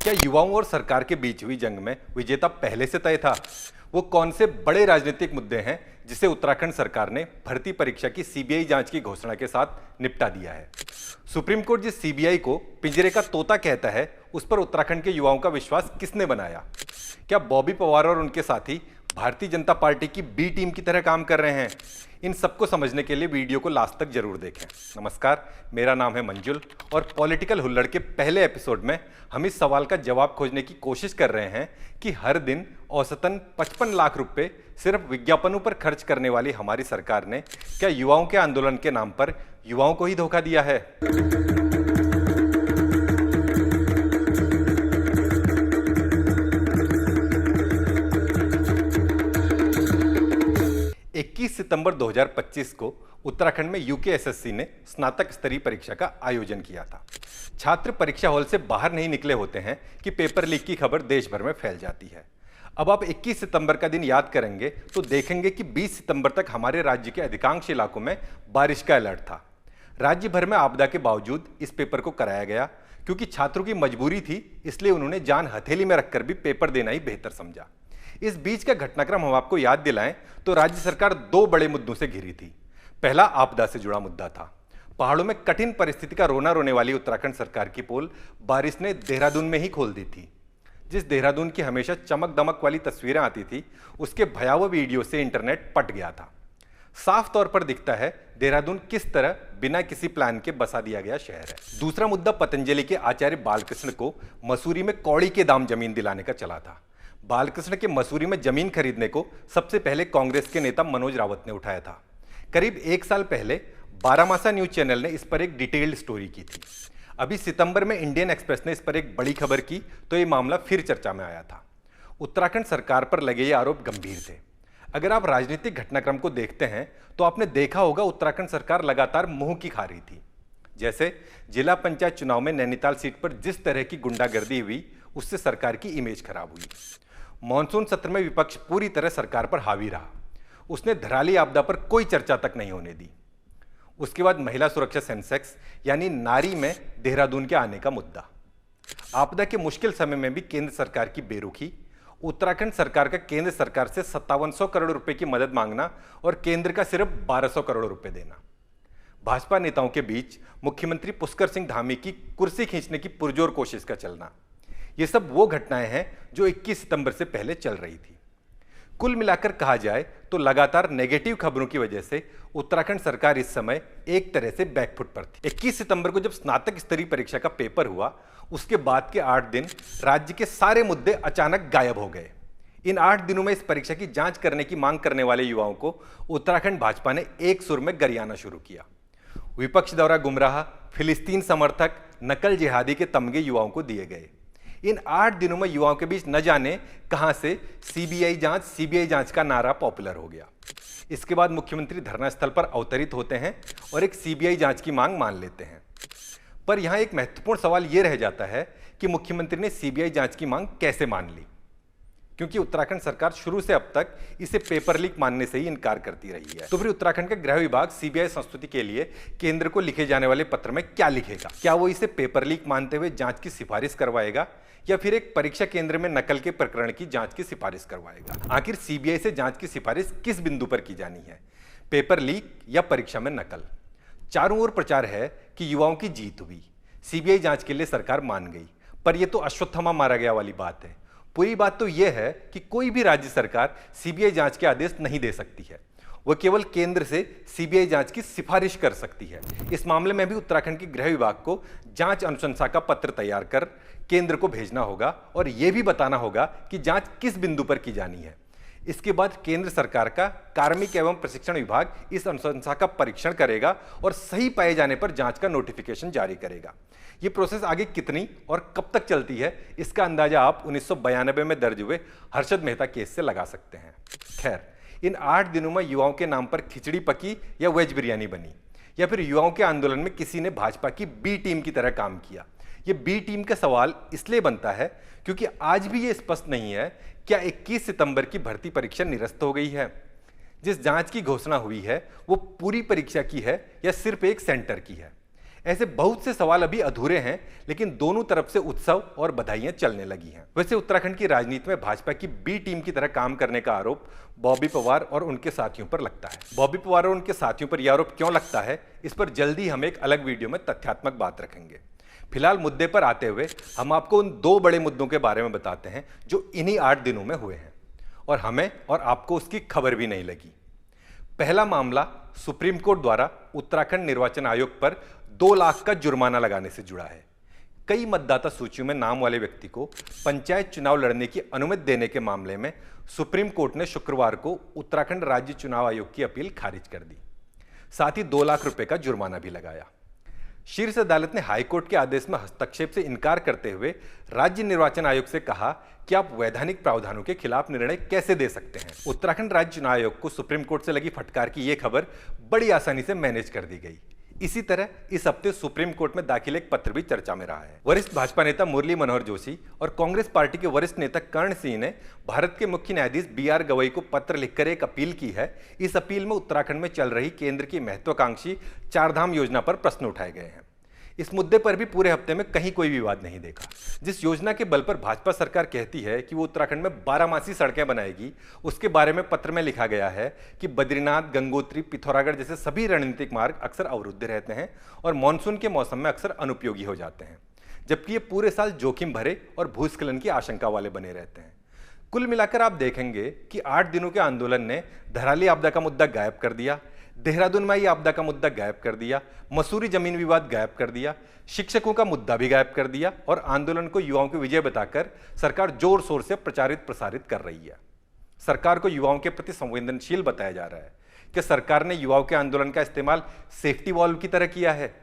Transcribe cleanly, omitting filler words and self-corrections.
क्या युवाओं और सरकार के बीच हुई जंग में विजेता पहले से तय था? वो कौन से बड़े राजनीतिक मुद्दे हैं जिसे उत्तराखंड सरकार ने भर्ती परीक्षा की सीबीआई जांच की घोषणा के साथ निपटा दिया है? सुप्रीम कोर्ट जिस सीबीआई को पिंजरे का तोता कहता है, उस पर उत्तराखंड के युवाओं का विश्वास किसने बनाया? क्या बॉबी पवार और उनके साथी भारतीय जनता पार्टी की बी टीम की तरह काम कर रहे हैं? इन सबको समझने के लिए वीडियो को लास्ट तक जरूर देखें। नमस्कार, मेरा नाम है मंजुल और पॉलिटिकल हुल्लड़ के पहले एपिसोड में हम इस सवाल का जवाब खोजने की कोशिश कर रहे हैं कि हर दिन औसतन 55 लाख रुपए सिर्फ विज्ञापनों पर खर्च करने वाली हमारी सरकार ने क्या युवाओं के आंदोलन के नाम पर युवाओं को ही धोखा दिया है? 21 सितंबर 2025 को उत्तराखंड में यूकेएसएससी ने स्नातक स्तरीय परीक्षा का आयोजन किया था। छात्र परीक्षा हॉल से बाहर नहीं निकले होते हैं कि पेपर लीक की खबर देश भर में फैल जाती है। अब आप 21 सितंबर का दिन याद करेंगे तो देखेंगे कि 20 सितंबर तक हमारे राज्य के अधिकांश इलाकों में बारिश का अलर्ट था। राज्य भर में आपदा के बावजूद इस पेपर को कराया गया क्योंकि छात्रों की मजबूरी थी, इसलिए उन्होंने जान हथेली में रखकर भी पेपर देना ही बेहतर समझा। इस बीच का घटनाक्रम हम आपको याद दिलाएं तो राज्य सरकार दो बड़े मुद्दों से घिरी थी। पहला आपदा से जुड़ा मुद्दा था। पहाड़ों में कठिन परिस्थिति का रोना रोने वाली उत्तराखंड सरकार की पोल बारिश ने देहरादून में ही खोल दी थी। जिस देहरादून की हमेशा चमक दमक वाली तस्वीरें आती थी, उसके भयावह वीडियो से इंटरनेट पट गया था। साफ तौर पर दिखता है देहरादून किस तरह बिना किसी प्लान के बसा दिया गया शहर है। दूसरा मुद्दा पतंजलि के आचार्य बालकृष्ण को मसूरी में कौड़ी के दाम जमीन दिलाने का चला था। बालकृष्ण के मसूरी में जमीन खरीदने को सबसे पहले कांग्रेस के नेता मनोज रावत ने उठाया था। करीब एक साल पहले बारामासा न्यूज चैनल ने इस पर एक डिटेल्ड स्टोरी की थी। अभी सितंबर में इंडियन एक्सप्रेस ने इस पर एक बड़ी खबर की तो ये मामला फिर चर्चा में आया था। उत्तराखंड सरकार पर लगे ये आरोप गंभीर थे। अगर आप राजनीतिक घटनाक्रम को देखते हैं तो आपने देखा होगा उत्तराखंड सरकार लगातार मुंह की खा रही थी। जैसे जिला पंचायत चुनाव में नैनीताल सीट पर जिस तरह की गुंडागर्दी हुई, उससे सरकार की इमेज खराब हुई। मॉनसून सत्र में विपक्ष पूरी तरह सरकार पर हावी रहा। उसने धराली आपदा पर कोई चर्चा तक नहीं होने दी। उसके बाद महिला सुरक्षा सेंसेक्स यानी नारी में देहरादून के आने का मुद्दा। आपदा के मुश्किल समय में भी केंद्र सरकार की बेरुखी, उत्तराखंड सरकार का केंद्र सरकार से 5700 करोड़ रुपए की मदद मांगना और केंद्र का सिर्फ 1200 करोड़ रुपए देना। भाजपा नेताओं के बीच मुख्यमंत्री पुष्कर सिंह धामी की कुर्सी खींचने की पुरजोर कोशिश का चलना, ये सब वो घटनाएं हैं जो 21 सितंबर से पहले चल रही थी। कुल मिलाकर कहा जाए तो लगातार नेगेटिव खबरों की वजह से उत्तराखंड सरकार इस समय एक तरह से बैकफुट पर थी। 21 सितंबर को जब स्नातक स्तरीय परीक्षा का पेपर हुआ, उसके बाद के 8 दिन राज्य के सारे मुद्दे अचानक गायब हो गए। इन 8 दिनों में इस परीक्षा की जांच करने की मांग करने वाले युवाओं को उत्तराखंड भाजपा ने एक सुर में गरियाना शुरू किया। विपक्ष द्वारा गुमराह, फिलिस्तीन समर्थक, नकल जिहादी के तमगे युवाओं को दिए गए। इन 8 दिनों में युवाओं के बीच न जाने कहां से सीबीआई जांच का नारा पॉपुलर हो गया। इसके बाद मुख्यमंत्री धरना स्थल पर अवतरित होते हैं और एक सीबीआई जांच की मांग मान लेते हैं। पर यहां एक महत्वपूर्ण सवाल यह रह जाता है कि मुख्यमंत्री ने सीबीआई जांच की मांग कैसे मान ली, क्योंकि उत्तराखंड सरकार शुरू से अब तक इसे पेपर लीक मानने से ही इनकार करती रही है। तो फिर उत्तराखंड का गृह विभाग सीबीआई संस्तुति के लिए केंद्र को लिखे जाने वाले पत्र में क्या लिखेगा? क्या वो इसे पेपर लीक मानते हुए जांच की सिफारिश करवाएगा या फिर एक परीक्षा केंद्र में नकल के प्रकरण की जांच की सिफारिश करवाएगा? आखिर सीबीआई से जांच की सिफारिश किस बिंदु पर की जानी है, पेपर लीक या परीक्षा में नकल? चारों ओर प्रचार है कि युवाओं की जीत हुई, सीबीआई जांच के लिए सरकार मान गई, पर यह तो अश्वत्थामा मारा गया वाली बात है। पूरी बात तो यह है कि कोई भी राज्य सरकार सीबीआई जांच के आदेश नहीं दे सकती है, वह केवल केंद्र से सीबीआई जांच की सिफारिश कर सकती है। इस मामले में भी उत्तराखंड के गृह विभाग को जांच अनुशंसा का पत्र तैयार कर केंद्र को भेजना होगा और यह भी बताना होगा कि जांच किस बिंदु पर की जानी है। इसके बाद केंद्र सरकार का कार्मिक एवं प्रशिक्षण विभाग इस अनुशंसा का परीक्षण करेगा और सही पाए जाने पर जांच का नोटिफिकेशन जारी करेगा। ये प्रोसेस आगे कितनी और कब तक चलती है, इसका अंदाजा आप 1992 में दर्ज हुए हर्षद मेहता केस से लगा सकते हैं। खैर, इन 8 दिनों में युवाओं के नाम पर खिचड़ी पकी या वेज बिरयानी बनी, या फिर युवाओं के आंदोलन में किसी ने भाजपा की बी टीम की तरह काम किया? ये बी टीम का सवाल इसलिए बनता है क्योंकि आज भी ये स्पष्ट नहीं है क्या 21 सितंबर की भर्ती परीक्षा निरस्त हो गई है। जिस जांच की घोषणा हुई है वो पूरी परीक्षा की है या सिर्फ एक सेंटर की है? ऐसे बहुत से सवाल अभी अधूरे हैं, लेकिन दोनों तरफ से उत्सव और बधाइयां चलने लगी हैं। वैसे उत्तराखंड की राजनीति में भाजपा की बी टीम की तरह काम करने का आरोप बॉबी पवार और उनके साथियों पर लगता है। बॉबी पवार और उनके साथियों पर यह आरोप क्यों लगता है, इस पर जल्दी हम एक अलग वीडियो में तथ्यात्मक बात रखेंगे। फिलहाल मुद्दे पर आते हुए हम आपको उन दो बड़े मुद्दों के बारे में बताते हैं जो इन्हीं 8 दिनों में हुए हैं और हमें और आपको उसकी खबर भी नहीं लगी। पहला मामला सुप्रीम कोर्ट द्वारा उत्तराखंड निर्वाचन आयोग पर 2 लाख का जुर्माना लगाने से जुड़ा है। कई मतदाता सूचियों में नाम वाले व्यक्ति को पंचायत चुनाव लड़ने की अनुमति देने के मामले में सुप्रीम कोर्ट ने शुक्रवार को उत्तराखंड राज्य चुनाव आयोग की अपील खारिज कर दी। साथ ही 2 लाख रुपए का जुर्माना भी लगाया। शीर्ष अदालत ने हाईकोर्ट के आदेश में हस्तक्षेप से इनकार करते हुए राज्य निर्वाचन आयोग से कहा कि आप वैधानिक प्रावधानों के खिलाफ निर्णय कैसे दे सकते हैं। उत्तराखंड राज्य चुनाव आयोग को सुप्रीम कोर्ट से लगी फटकार की यह खबर बड़ी आसानी से मैनेज कर दी गई। इसी तरह इस हफ्ते सुप्रीम कोर्ट में दाखिल एक पत्र भी चर्चा में रहा है। वरिष्ठ भाजपा नेता मुरली मनोहर जोशी और कांग्रेस पार्टी के वरिष्ठ नेता कर्ण सिंह ने भारत के मुख्य न्यायाधीश BR गवई को पत्र लिखकर एक अपील की है। इस अपील में उत्तराखंड में चल रही केंद्र की महत्वाकांक्षी चारधाम योजना पर प्रश्न उठाए गए हैं। इस मुद्दे पर भी पूरे हफ्ते में कहीं कोई विवाद नहीं देखा। जिस योजना के बल पर भाजपा सरकार कहती है कि वो उत्तराखंड में 12 सड़कें बनाएगी, उसके बारे में पत्र में लिखा गया है कि बद्रीनाथ, गंगोत्री, पिथौरागढ़ जैसे सभी रणनीतिक मार्ग अक्सर अवरुद्ध रहते हैं और मानसून के मौसम में अक्सर अनुपयोगी हो जाते हैं, जबकि ये पूरे साल जोखिम भरे और भूस्खलन की आशंका वाले बने रहते हैं। कुल मिलाकर आप देखेंगे कि 8 दिनों के आंदोलन ने धराली आपदा का मुद्दा गायब कर दिया, देहरादून में आपदा का मुद्दा गायब कर दिया, मसूरी जमीन विवाद गायब कर दिया, शिक्षकों का मुद्दा भी गायब कर दिया और आंदोलन को युवाओं की विजय बताकर सरकार जोर शोर से प्रचारित प्रसारित कर रही है। सरकार को युवाओं के प्रति संवेदनशील बताया जा रहा है कि सरकार ने युवाओं के आंदोलन का इस्तेमाल सेफ्टी वॉल्व की तरह किया है।